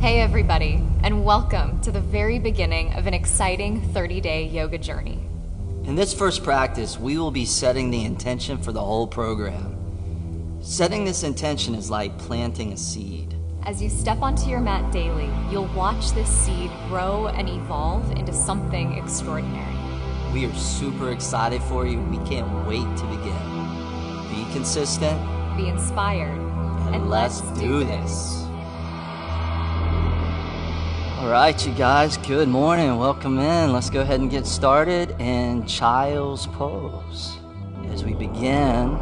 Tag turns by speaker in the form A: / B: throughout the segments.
A: Hey everybody, and welcome to the very beginning of an exciting 30-day yoga journey.
B: In this first practice, we will be setting the intention for the whole program. Setting this intention is like planting a seed.
A: As you step onto your mat daily, you'll watch this seed grow and evolve into something extraordinary.
B: We are super excited for you. We can't wait to begin. Be consistent.
A: Be inspired.
B: And let's do this. All right, you guys, good morning. Welcome in. Let's go ahead and get started in Child's Pose. As we begin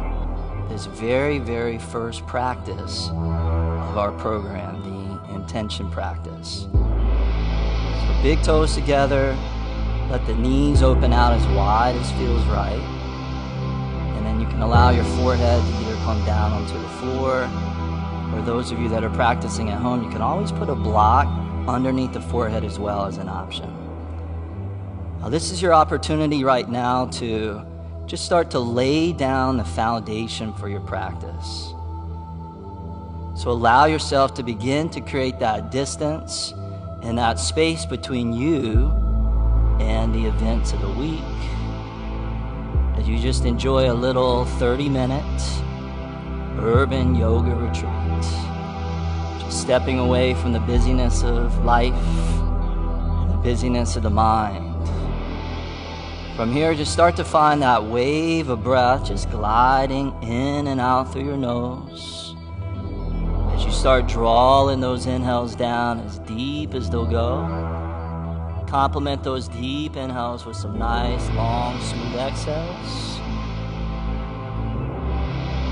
B: this very first practice of our program, the intention practice. So big toes together. Let the knees open out as wide as feels right. And then you can allow your forehead to either come down onto the floor, or those of you that are practicing at home, you can always put a block underneath the forehead as well as an option. Now, this is your opportunity right now to just start to lay down the foundation for your practice. So allow yourself to begin to create that distance and that space between you and the events of the week, as you just enjoy a little 30-minute urban yoga retreat. Stepping away from the busyness of life and the busyness of the mind. From here, just start to find that wave of breath just gliding in and out through your nose. As you start drawing those inhales down as deep as they'll go, complement those deep inhales with some nice, long, smooth exhales.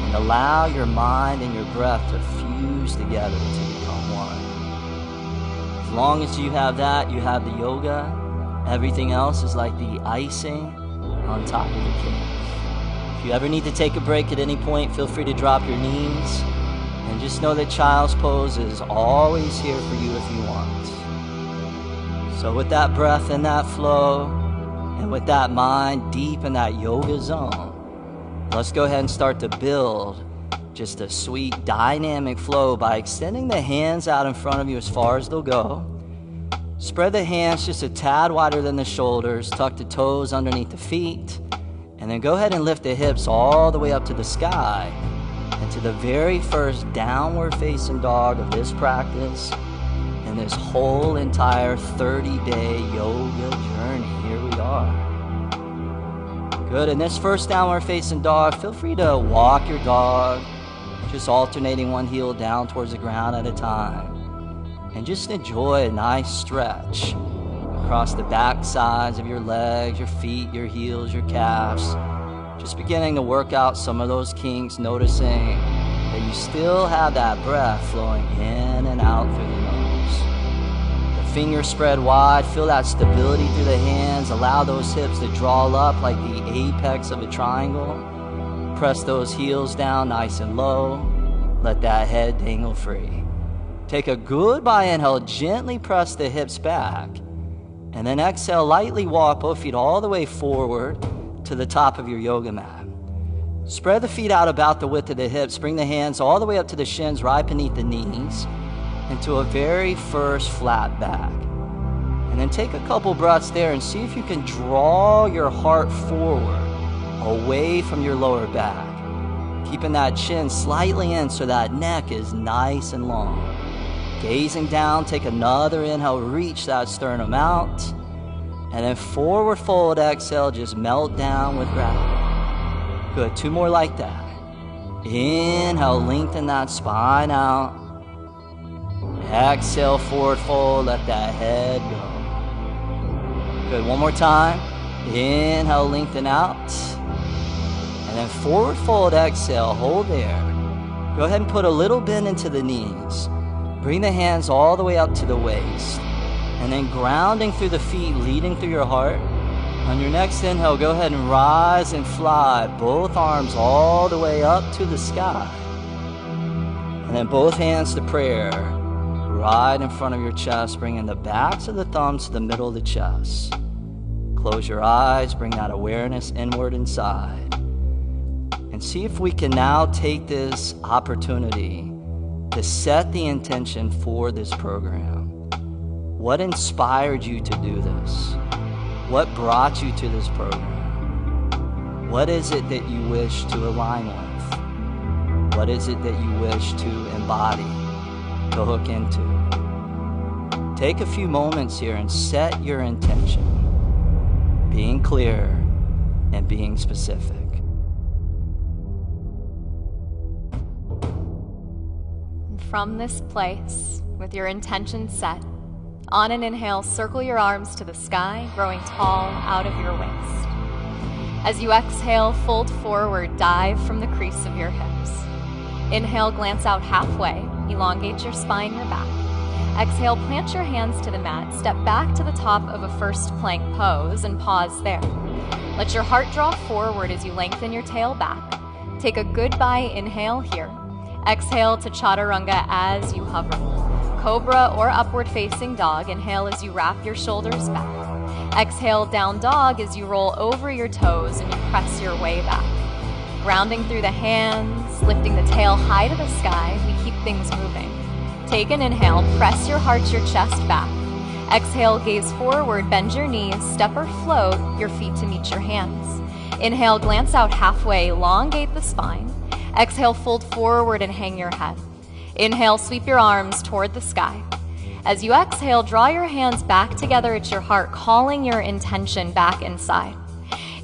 B: And allow your mind and your breath to fuse together to become one. As long as you have that, you have the yoga. Everything else is like the icing on top of the cake. If you ever need to take a break at any point, feel free to drop your knees. And just know that Child's Pose is always here for you if you want. So with that breath and that flow, and with that mind deep in that yoga zone, let's go ahead and start to build just a sweet dynamic flow by extending the hands out in front of you as far as they'll go. Spread the hands just a tad wider than the shoulders, tuck the toes underneath the feet, and then go ahead and lift the hips all the way up to the sky and to the very first downward facing dog of this practice and this whole entire 30-day yoga journey. Here we are. Good. In this first downward facing dog, feel free to walk your dog, just alternating one heel down towards the ground at a time. And just enjoy a nice stretch across the back sides of your legs, your feet, your heels, your calves. Just beginning to work out some of those kinks, noticing that you still have that breath flowing in and out through the nose. The fingers spread wide, feel that stability through the hands. Allow those hips to draw up like the apex of a triangle. Press those heels down nice and low. Let that head dangle free. Take a goodbye inhale, gently press the hips back. And then exhale, lightly walk both feet all the way forward to the top of your yoga mat. Spread the feet out about the width of the hips. Bring the hands all the way up to the shins, right beneath the knees, into a very first flat back. And then take a couple breaths there and see if you can draw your heart forward, away from your lower back, keeping that chin slightly in so that neck is nice and long. Gazing down, take another inhale, reach that sternum out, and then forward fold exhale, just melt down with gravity. Good, 2 more like that. Inhale, lengthen that spine out. Exhale, forward fold, let that head go. Good, 1 more time. Inhale, lengthen out. And then forward fold, exhale, hold there. Go ahead and put a little bend into the knees. Bring the hands all the way up to the waist. And then grounding through the feet, leading through your heart. On your next inhale, go ahead and rise and fly. Both arms all the way up to the sky. And then both hands to prayer. Right in front of your chest, bringing the backs of the thumbs to the middle of the chest. Close your eyes, bring that awareness inward inside. And see if we can now take this opportunity to set the intention for this program. What inspired you to do this? What brought you to this program? What is it that you wish to align with? What is it that you wish to embody, to hook into? Take a few moments here and set your intention, being clear and being specific.
A: From this place, with your intention set, on an inhale, circle your arms to the sky, growing tall out of your waist. As you exhale, fold forward, dive from the crease of your hips. Inhale, glance out halfway, elongate your spine, your back. Exhale, plant your hands to the mat, step back to the top of a first plank pose, and pause there. Let your heart draw forward as you lengthen your tail back. Take a goodbye inhale here. Exhale to chaturanga as you hover. Cobra or upward facing dog, inhale as you wrap your shoulders back. Exhale, down dog as you roll over your toes and you press your way back. Grounding through the hands, lifting the tail high to the sky, we keep things moving. Take an inhale, press your heart, your chest back. Exhale, gaze forward, bend your knees, step or float your feet to meet your hands. Inhale, glance out halfway, elongate the spine. Exhale, fold forward and hang your head. Inhale, sweep your arms toward the sky. As you exhale, draw your hands back together at your heart, calling your intention back inside.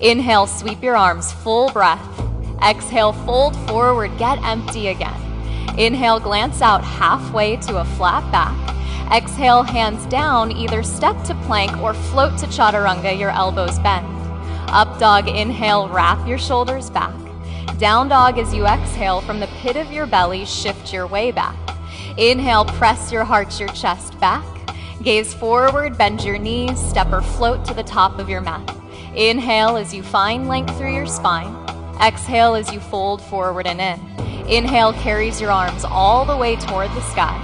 A: Inhale, sweep your arms, full breath. Exhale, fold forward, get empty again. Inhale, glance out halfway to a flat back. Exhale, hands down, either step to plank or float to chaturanga, your elbows bend. Up dog, inhale, wrap your shoulders back. Down dog as you exhale, from the pit of your belly, shift your way back. Inhale, press your heart, your chest back. Gaze forward, bend your knees, step or float to the top of your mat. Inhale as you find length through your spine. Exhale as you fold forward and in. Inhale carries your arms all the way toward the sky.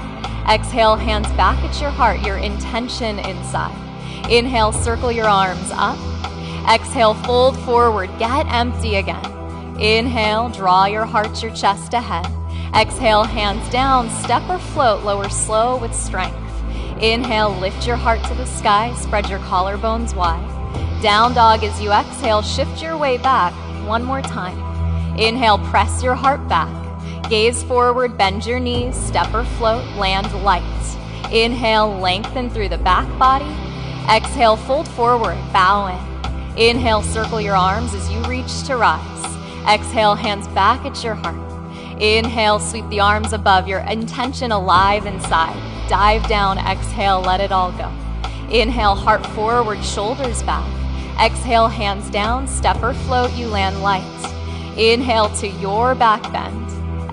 A: Exhale, hands back at your heart, your intention inside. Inhale, circle your arms up. Exhale, fold forward, get empty again. Inhale, draw your heart, your chest ahead. Exhale, hands down, step or float, lower slow with strength. Inhale, lift your heart to the sky, spread your collarbones wide. Down dog as you exhale, shift your way back. One more time. Inhale, press your heart back. Gaze forward, bend your knees, step or float, land light. Inhale, lengthen through the back body. Exhale, fold forward, bow in. Inhale, circle your arms as you reach to rise. Exhale, hands back at your heart. Inhale, sweep the arms above, your intention alive inside. Dive down, exhale, let it all go. Inhale, heart forward, shoulders back. Exhale, hands down, step or float, you land light. Inhale to your back bend.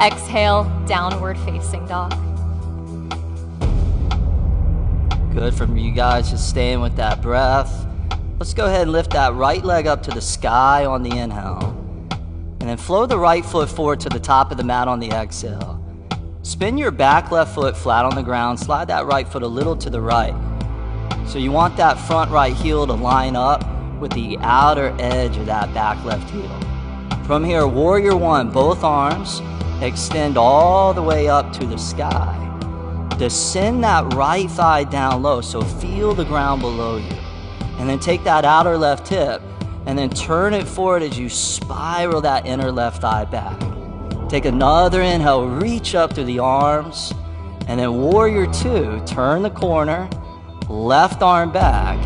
A: Exhale, downward facing dog.
B: Good from you guys, just staying with that breath. Let's go ahead and lift that right leg up to the sky on the inhale. And then flow the right foot forward to the top of the mat on the exhale. Spin your back left foot flat on the ground. Slide that right foot a little to the right. So you want that front right heel to line up with the outer edge of that back left heel. From here, warrior one, both arms extend all the way up to the sky. Descend that right thigh down low, so feel the ground below you. And then take that outer left hip and then turn it forward as you spiral that inner left thigh back. Take another inhale, reach up through the arms, and then warrior two, turn the corner, left arm back,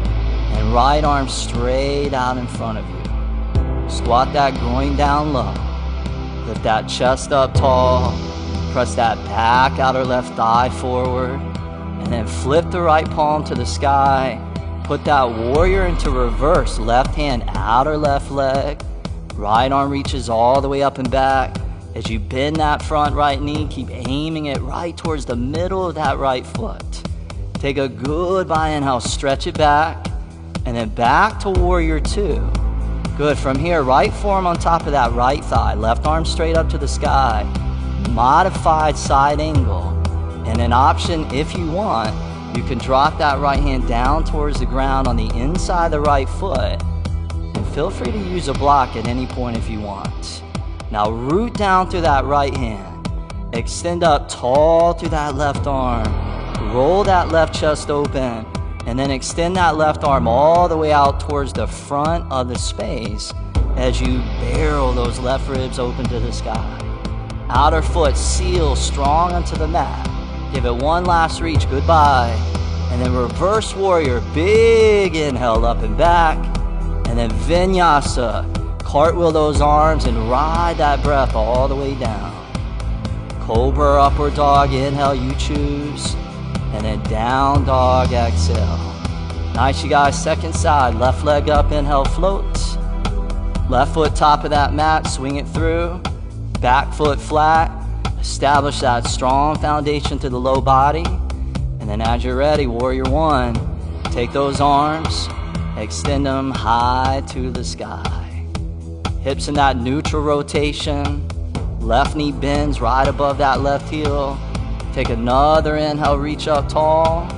B: and right arm straight out in front of you. Squat that groin down low. Lift that chest up tall. Press that back outer left thigh forward. And then flip the right palm to the sky. Put that warrior into reverse. Left hand outer left leg. Right arm reaches all the way up and back. As you bend that front right knee, keep aiming it right towards the middle of that right foot. Take a goodbye inhale, stretch it back, and then back to warrior two. Good, from here, right forearm on top of that right thigh, left arm straight up to the sky, modified side angle. And an option, if you want, you can drop that right hand down towards the ground on the inside of the right foot, and feel free to use a block at any point if you want. Now root down through that right hand. Extend up tall through that left arm. Roll that left chest open. And then extend that left arm all the way out towards the front of the space as you barrel those left ribs open to the sky. Outer foot seal strong onto the mat. Give it one last reach, goodbye. And then reverse warrior, big inhale up and back. And then vinyasa, cartwheel those arms and ride that breath all the way down. Cobra upward dog, inhale, you choose. And then down dog, exhale. Nice, you guys. Second side, left leg up, inhale, float. Left foot top of that mat, swing it through. Back foot flat. Establish that strong foundation to the low body. And then as you're ready, warrior one, take those arms, extend them high to the sky. Hips in that neutral rotation. Left knee bends right above that left heel. Take another inhale, reach up tall.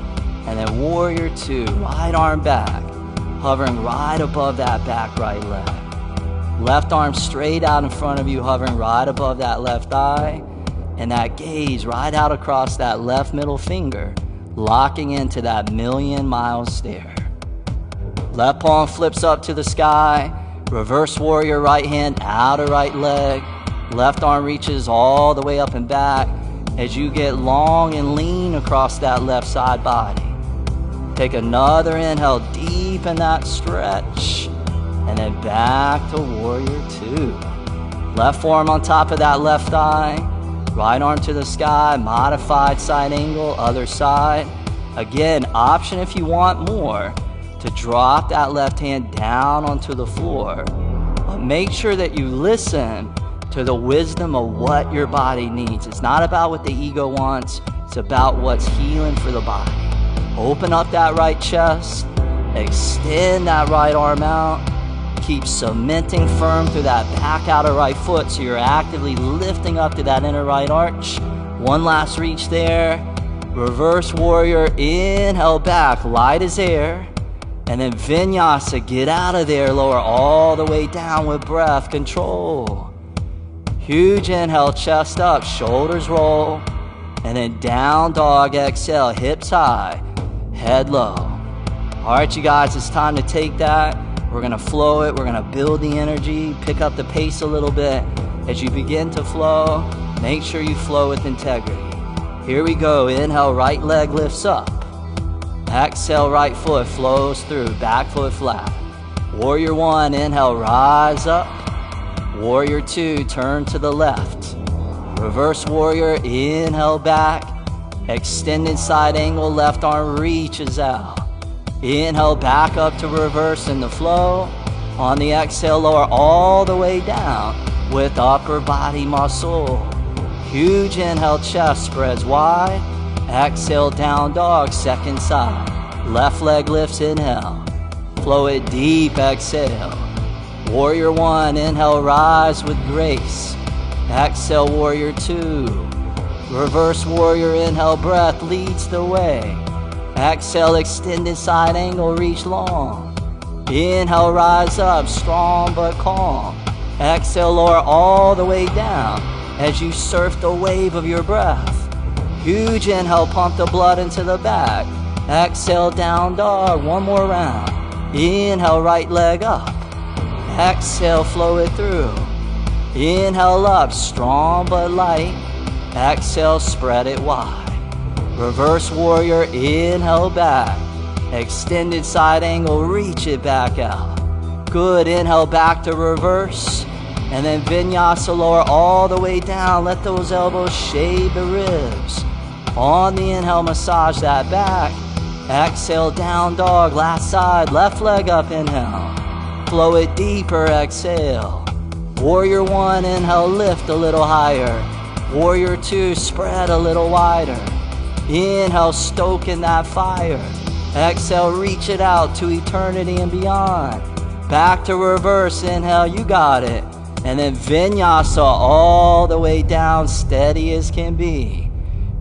B: And then warrior two, right arm back, hovering right above that back right leg. Left arm straight out in front of you, hovering right above that left thigh. And that gaze right out across that left middle finger, locking into that million-mile stare. Left palm flips up to the sky. Reverse warrior, right hand, outer right leg. Left arm reaches all the way up and back as you get long and lean across that left side body. Take another inhale, deep in that stretch. And then back to warrior two. Left forearm on top of that left thigh. Right arm to the sky, modified side angle, other side. Again, option if you want more to drop that left hand down onto the floor. But make sure that you listen to the wisdom of what your body needs. It's not about what the ego wants. It's about what's healing for the body. Open up that right chest. Extend that right arm out. Keep cementing firm through that back outer right foot so you're actively lifting up to that inner right arch. One last reach there. Reverse warrior, inhale back, light as air. And then vinyasa, get out of there, lower all the way down with breath control. Huge inhale, chest up, shoulders roll. And then down dog, exhale, hips high, head low. All right, you guys, it's time to take that. We're gonna flow it, we're gonna build the energy, pick up the pace a little bit. As you begin to flow, make sure you flow with integrity. Here we go, inhale, right leg lifts up. Exhale, right foot flows through, back foot flat. Warrior one, inhale, rise up. Warrior two, turn to the left. Reverse warrior, inhale back. Extended side angle, left arm reaches out. Inhale back up to reverse in the flow. On the exhale, lower all the way down with upper body muscle. Huge inhale, chest spreads wide. Exhale, down dog, second side. Left leg lifts, inhale. Flow it deep, exhale. Warrior one, inhale, rise with grace. Exhale, warrior two. Reverse warrior, inhale, breath leads the way. Exhale, extended side angle, reach long. Inhale, rise up, strong but calm. Exhale, lower all the way down as you surf the wave of your breath. Huge inhale, pump the blood into the back. Exhale, down dog, one more round. Inhale, right leg up. Exhale, flow it through. Inhale up, strong but light. Exhale, spread it wide. Reverse warrior, inhale back. Extended side angle, reach it back out. Good, inhale back to reverse. And then vinyasa, lower all the way down. Let those elbows shade the ribs. On the inhale, massage that back. Exhale, down dog, last side, left leg up, inhale. Flow it deeper, exhale. Warrior one, inhale, lift a little higher. Warrior two, spread a little wider. Inhale, stoking that fire. Exhale, reach it out to eternity and beyond. Back to reverse, inhale, you got it. And then vinyasa all the way down, steady as can be.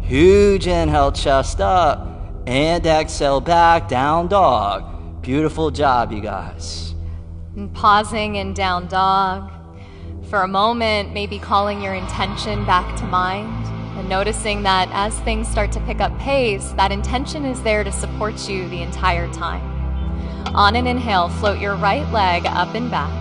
B: Huge inhale, chest up. And exhale, back, down dog. Beautiful job, you guys.
A: And pausing in down dog. For a moment, maybe calling your intention back to mind. noticing that as things start to pick up pace, that intention is there to support you the entire time. On an inhale, float your right leg up and back.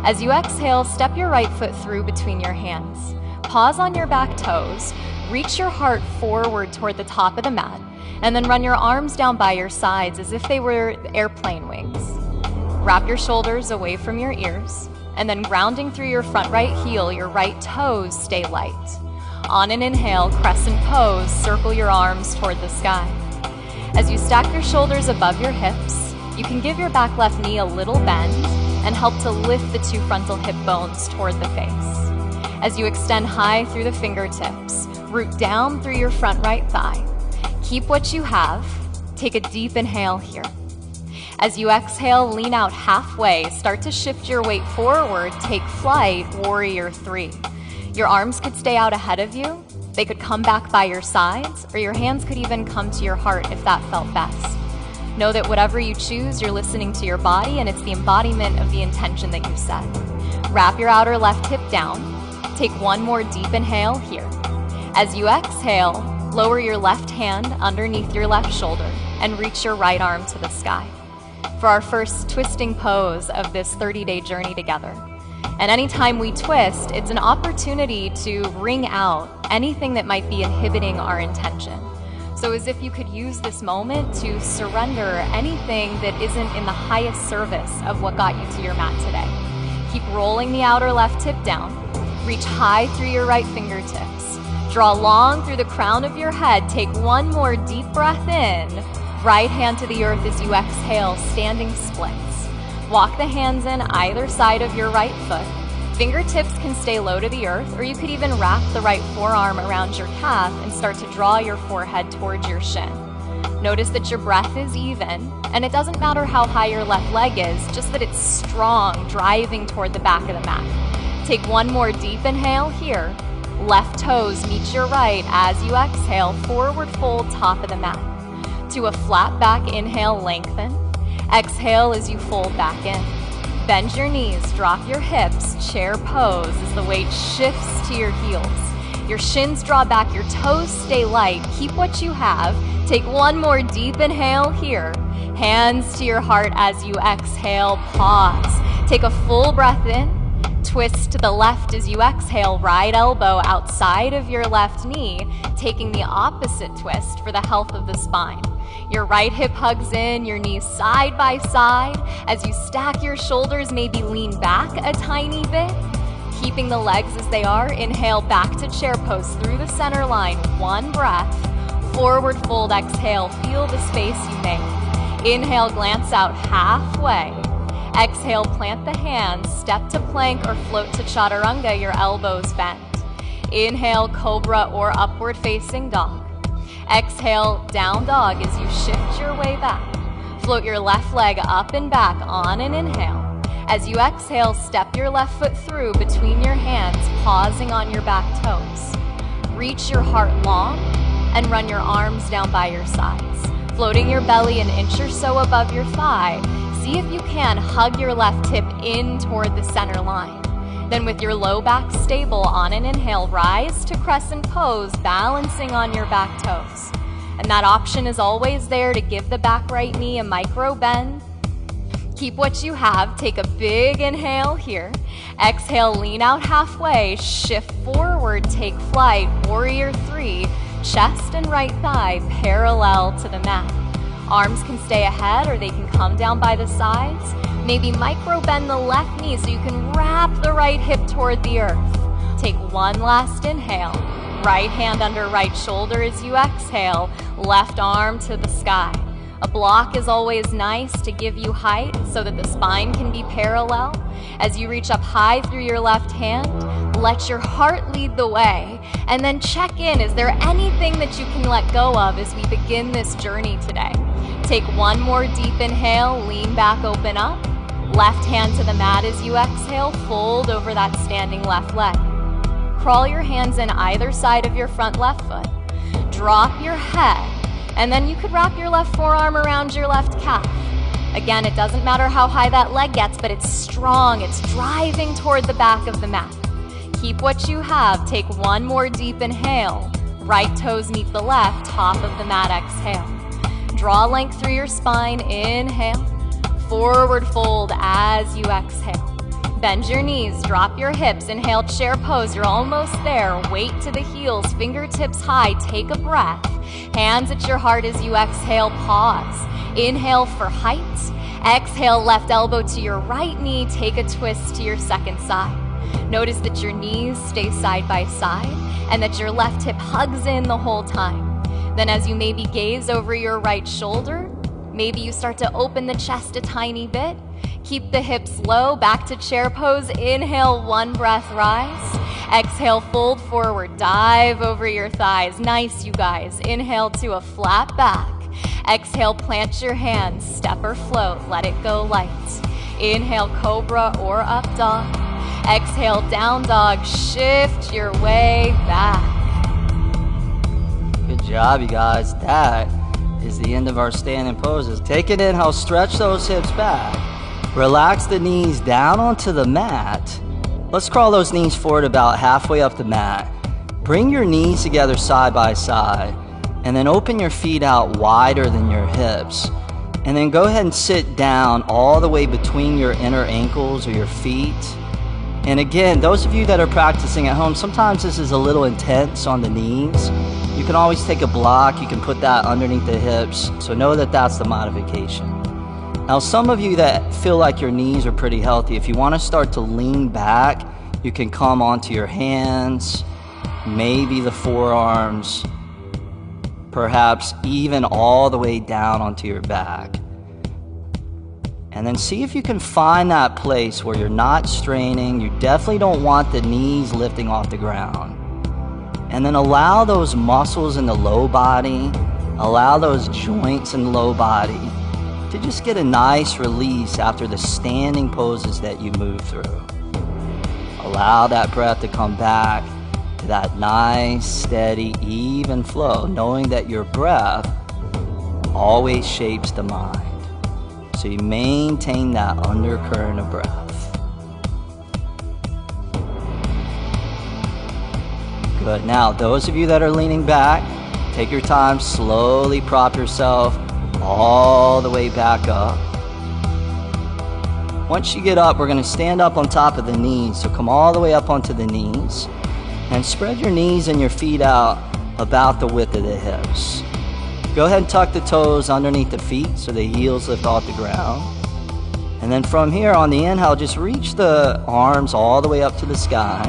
A: As you exhale, step your right foot through between your hands. Pause on your back toes, reach your heart forward toward the top of the mat, and then run your arms down by your sides as if they were airplane wings. Wrap your shoulders away from your ears, and then grounding through your front right heel, your right toes stay light. On an inhale, crescent pose, circle your arms toward the sky. As you stack your shoulders above your hips, you can give your back left knee a little bend and help to lift the two frontal hip bones toward the face. As you extend high through the fingertips, root down through your front right thigh. Keep what you have. Take a deep inhale here. As you exhale, lean out halfway. Start to shift your weight forward. Take flight, warrior three. Your arms could stay out ahead of you. They could come back by your sides, or your hands could even come to your heart if that felt best. Know that whatever you choose, you're listening to your body, and it's the embodiment of the intention that you set. Wrap your outer left hip down. Take one more deep inhale here. As you exhale, lower your left hand underneath your left shoulder and reach your right arm to the sky for our first twisting pose of this 30-day journey together. And anytime we twist, it's an opportunity to wring out anything that might be inhibiting our intention. So as if you could use this moment to surrender anything that isn't in the highest service of what got you to your mat today. Keep rolling the outer left hip down. Reach high through your right fingertips. Draw long through the crown of your head. Take one more deep breath in. Right hand to the earth as you exhale, standing splits. Walk the hands in either side of your right foot. Fingertips can stay low to the earth, or you could even wrap the right forearm around your calf and start to draw your forehead towards your shin. Notice that your breath is even, and it doesn't matter how high your left leg is, just that it's strong, driving toward the back of the mat. Take one more deep inhale here. Left toes meet your right as you exhale, forward fold, top of the mat. To a flat back inhale, lengthen. Exhale as you fold back in. Bend your knees, drop your hips, chair pose as the weight shifts to your heels. Your shins draw back, your toes stay light. Keep what you have. Take one more deep inhale here. Hands to your heart as you exhale, pause. Take a full breath in. Twist to the left as you exhale, right elbow outside of your left knee, taking the opposite twist for the health of the spine. Your right hip hugs in, your knees side by side. As you stack your shoulders, maybe lean back a tiny bit. Keeping the legs as they are, inhale back to chair pose through the center line. One breath. Forward fold, exhale. Feel the space you make. Inhale, glance out halfway. Exhale, plant the hands. Step to plank or float to chaturanga, your elbows bent. Inhale, cobra or upward facing dog. Exhale, down dog as you shift your way back. Float your left leg up and back on an inhale. As you exhale, step your left foot through between your hands, pausing on your back toes. Reach your heart long and run your arms down by your sides. Floating your belly an inch or so above your thigh, see if you can hug your left hip in toward the center line. Then with your low back stable, on an inhale, rise to crescent pose, balancing on your back toes. And that option is always there to give the back right knee a micro bend. Keep what you have. Take a big inhale here. Exhale, lean out halfway, shift forward, take flight, warrior three, chest and right thigh parallel to the mat. Arms can stay ahead or they can come down by the sides. Maybe micro bend the left knee so you can wrap the right hip toward the earth. Take one last inhale. Right hand under right shoulder as you exhale. Left arm to the sky. A block is always nice to give you height so that the spine can be parallel. As you reach up high through your left hand, let your heart lead the way. And then check in, is there anything that you can let go of as we begin this journey today? Take one more deep inhale, lean back, open up. Left hand to the mat as you exhale, fold over that standing left leg. Crawl your hands in either side of your front left foot. Drop your head, and then you could wrap your left forearm around your left calf. Again, it doesn't matter how high that leg gets, but it's strong, it's driving toward the back of the mat. Keep what you have. Take one more deep inhale. Right toes meet the left, top of the mat, exhale. Draw length through your spine, inhale. Forward fold as you exhale. Bend your knees, drop your hips, inhale, chair pose, you're almost there. Weight to the heels, fingertips high, take a breath. Hands at your heart as you exhale, pause. Inhale for height. Exhale, left elbow to your right knee, take a twist to your second side. Notice that your knees stay side by side and that your left hip hugs in the whole time. Then as you maybe gaze over your right shoulder, maybe you start to open the chest a tiny bit. Keep the hips low, back to chair pose. Inhale, one breath, rise. Exhale, fold forward, dive over your thighs. Nice, you guys. Inhale to a flat back. Exhale, plant your hands, step or float, let it go light. Inhale, cobra or up dog. Exhale, down dog, shift your way back.
B: Good job, you guys. That is the end of our standing poses. Take an inhale, stretch those hips back. Relax the knees down onto the mat. Let's crawl those knees forward about halfway up the mat. Bring your knees together side by side. And then open your feet out wider than your hips. And then go ahead and sit down all the way between your inner ankles or your feet. And again, those of you that are practicing at home, sometimes this is a little intense on the knees. You can always take a block, you can put that underneath the hips. So know that that's the modification. Now, some of you that feel like your knees are pretty healthy, if you want to start to lean back, you can come onto your hands, maybe the forearms, perhaps even all the way down onto your back. And then see if you can find that place where you're not straining. You definitely don't want the knees lifting off the ground. And then allow those muscles in the low body, allow those joints in the low body to just get a nice release after the standing poses that you move through. Allow that breath to come back to that nice, steady, even flow, knowing that your breath always shapes the mind. So you maintain that undercurrent of breath. Good. Now, those of you that are leaning back, take your time, slowly prop yourself all the way back up. Once you get up, we're going to stand up on top of the knees. So come all the way up onto the knees and spread your knees and your feet out about the width of the hips. Go ahead and tuck the toes underneath the feet so the heels lift off the ground. And then from here on the inhale, just reach the arms all the way up to the sky.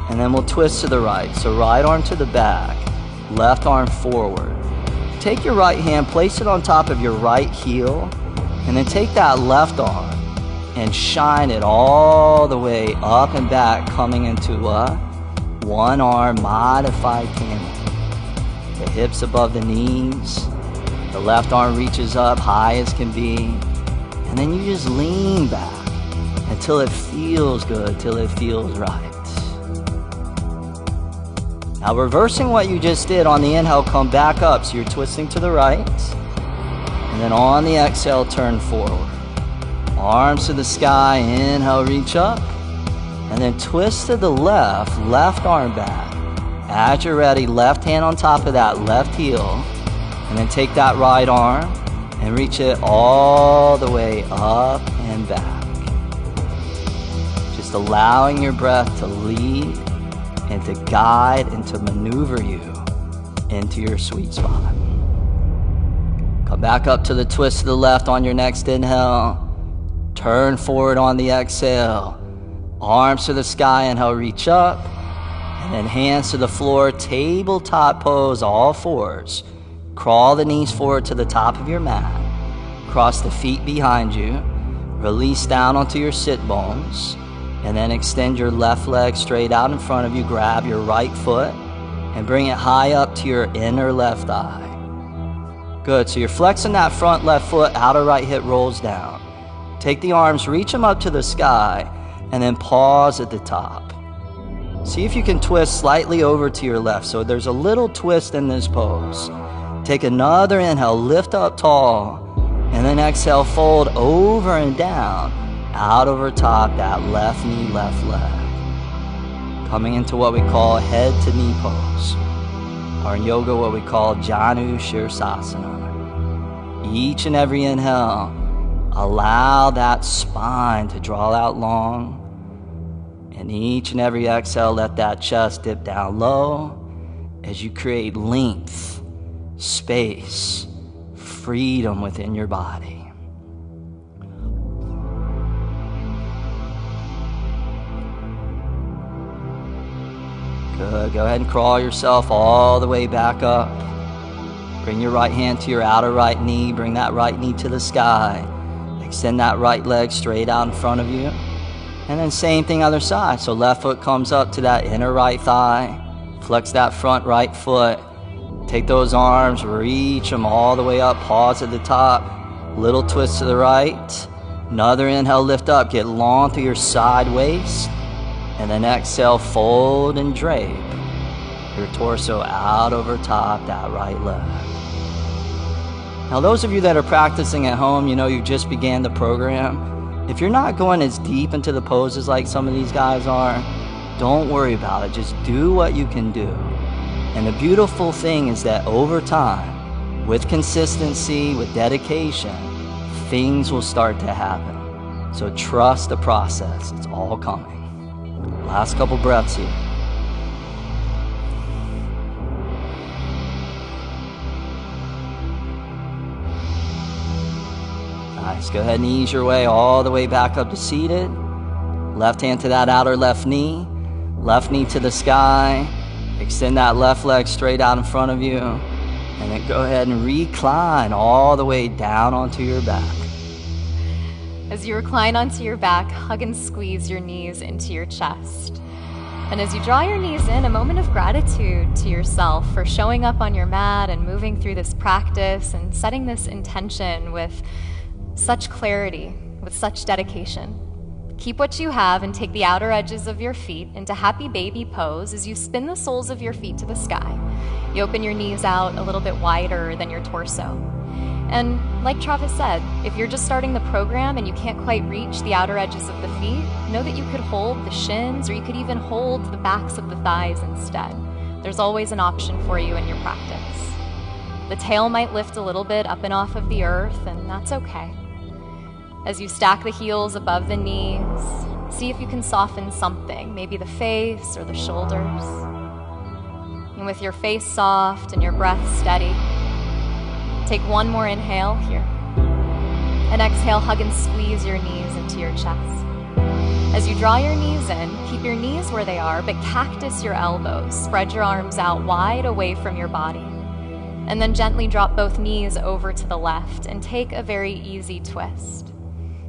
B: And then we'll twist to the right. So right arm to the back, left arm forward. Take your right hand, place it on top of your right heel, and then take that left arm and shine it all the way up and back, coming into a one arm modified camel. The hips above the knees, the left arm reaches up high as can be, and then you just lean back until it feels good, till it feels right. Now reversing what you just did on the inhale, come back up, so you're twisting to the right, and then on the exhale, turn forward. Arms to the sky, inhale, reach up, and then twist to the left, left arm back. As you're ready, left hand on top of that left heel, and then take that right arm and reach it all the way up and back. Just allowing your breath to lead and to guide and to maneuver you into your sweet spot. Come back up to the twist to the left on your next inhale. Turn forward on the exhale. Arms to the sky, inhale, reach up. And then hands to the floor, tabletop pose, all fours. Crawl the knees forward to the top of your mat. Cross the feet behind you. Release down onto your sit bones. And then extend your left leg straight out in front of you. Grab your right foot and bring it high up to your inner left thigh. Good, so you're flexing that front left foot, outer right hip rolls down. Take the arms, reach them up to the sky, and then pause at the top. See if you can twist slightly over to your left. So there's a little twist in this pose. Take another inhale, lift up tall, and then exhale, fold over and down, out over top that left knee, left leg. coming into what we call head to knee pose, or in yoga what we call Janu Shirsasana. Each and every inhale, allow that spine to draw out long, and each and every exhale, let that chest dip down low as you create length, space, freedom within your body. Good. Go ahead and crawl yourself all the way back up. Bring your right hand to your outer right knee. Bring that right knee to the sky. Extend that right leg straight out in front of you. And then same thing other side. So left foot comes up to that inner right thigh. Flex that front right foot. Take those arms, reach them all the way up. Pause at the top. Little twist to the right. Another inhale, lift up. Get long through your side waist. And then exhale, fold and drape your torso out over top that right leg. Now those of you that are practicing at home, you just began the program. If you're not going as deep into the poses like some of these guys are, don't worry about it. Just do what you can do. And the beautiful thing is that over time, with consistency, with dedication, things will start to happen. So trust the process. It's all coming. Last couple breaths here. Nice. Go ahead and ease your way all the way back up to seated. Left hand to that outer left knee to the sky. Extend that left leg straight out in front of you. And then go ahead and recline all the way down onto your back.
A: As you recline onto your back, hug and squeeze your knees into your chest. And as you draw your knees in, a moment of gratitude to yourself for showing up on your mat and moving through this practice and setting this intention with such clarity, with such dedication. Keep what you have and take the outer edges of your feet into happy baby pose as you spin the soles of your feet to the sky. You open your knees out a little bit wider than your torso. And like Travis said, if you're just starting the program and you can't quite reach the outer edges of the feet, know that you could hold the shins, or you could even hold the backs of the thighs instead. There's always an option for you in your practice. The tail might lift a little bit up and off of the earth, and that's okay. As you stack the heels above the knees, see if you can soften something, maybe the face or the shoulders. And with your face soft and your breath steady, take one more inhale here. And exhale, hug and squeeze your knees into your chest. As you draw your knees in, keep your knees where they are, but cactus your elbows. Spread your arms out wide away from your body. And then gently drop both knees over to the left and take a very easy twist.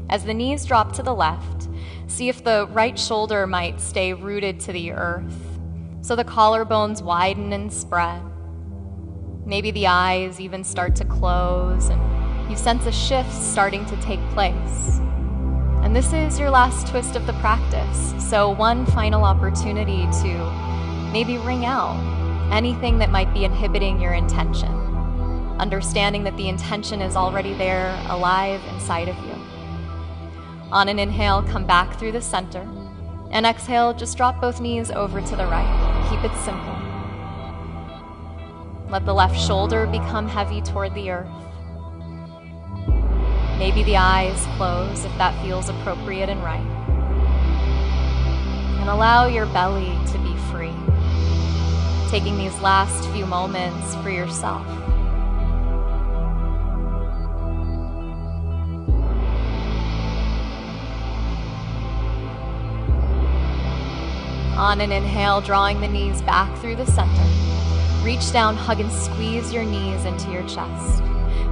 A: As the knees drop to the left, see if the right shoulder might stay rooted to the earth, so the collarbones widen and spread. Maybe the eyes even start to close, and you sense a shift starting to take place. And this is your last twist of the practice, so one final opportunity to maybe ring out anything that might be inhibiting your intention, understanding that the intention is already there, alive inside of you. On an inhale, come back through the center, and exhale, just drop both knees over to the right. Keep it simple. Let the left shoulder become heavy toward the earth. Maybe the eyes close if that feels appropriate and right. And allow your belly to be free, taking these last few moments for yourself. On an inhale, drawing the knees back through the center. Reach down, hug and squeeze your knees into your chest.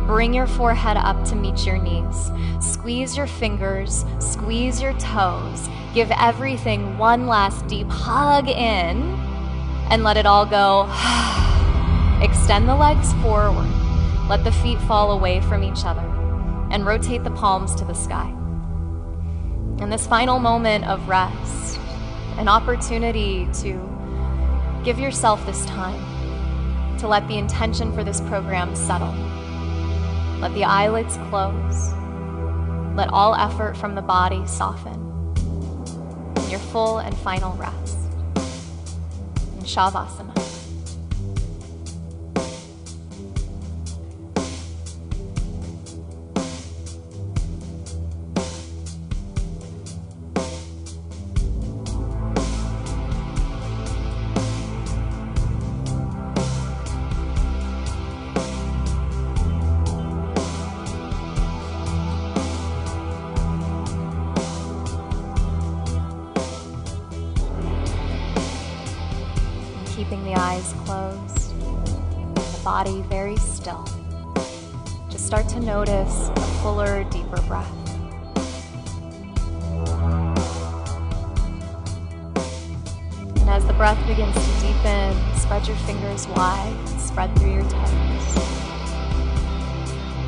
A: Bring your forehead up to meet your knees. Squeeze your fingers, squeeze your toes. Give everything one last deep hug in, and let it all go. Extend the legs forward. Let the feet fall away from each other, and rotate the palms to the sky. In this final moment of rest, an opportunity to give yourself this time to let the intention for this program settle. Let the eyelids close. Let all effort from the body soften. Your full and final rest. Shavasana. Keeping the eyes closed, the body very still. Just start to notice a fuller, deeper breath. And as the breath begins to deepen, spread your fingers wide, spread through your toes.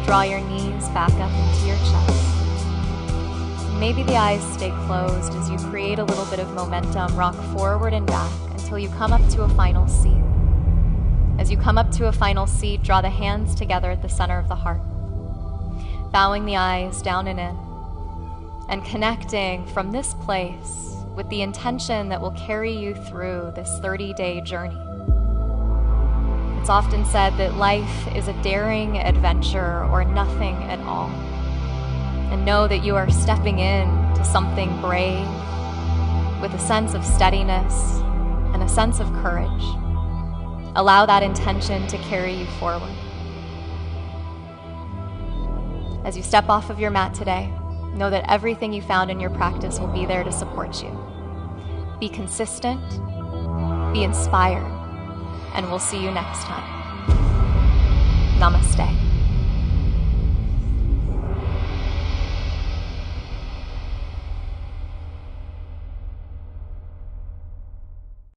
A: Draw your knees back up into your chest. Maybe the eyes stay closed as you create a little bit of momentum, rock forward and back until you come up to a final seat. As you come up to a final seat, draw the hands together at the center of the heart, bowing the eyes down and in, and connecting from this place with the intention that will carry you through this 30-day journey. It's often said that life is a daring adventure or nothing at all. And know that you are stepping into something brave with a sense of steadiness and a sense of courage. Allow that intention to carry you forward. As you step off of your mat today, know that everything you found in your practice will be there to support you. Be consistent, be inspired, and we'll see you next time. Namaste.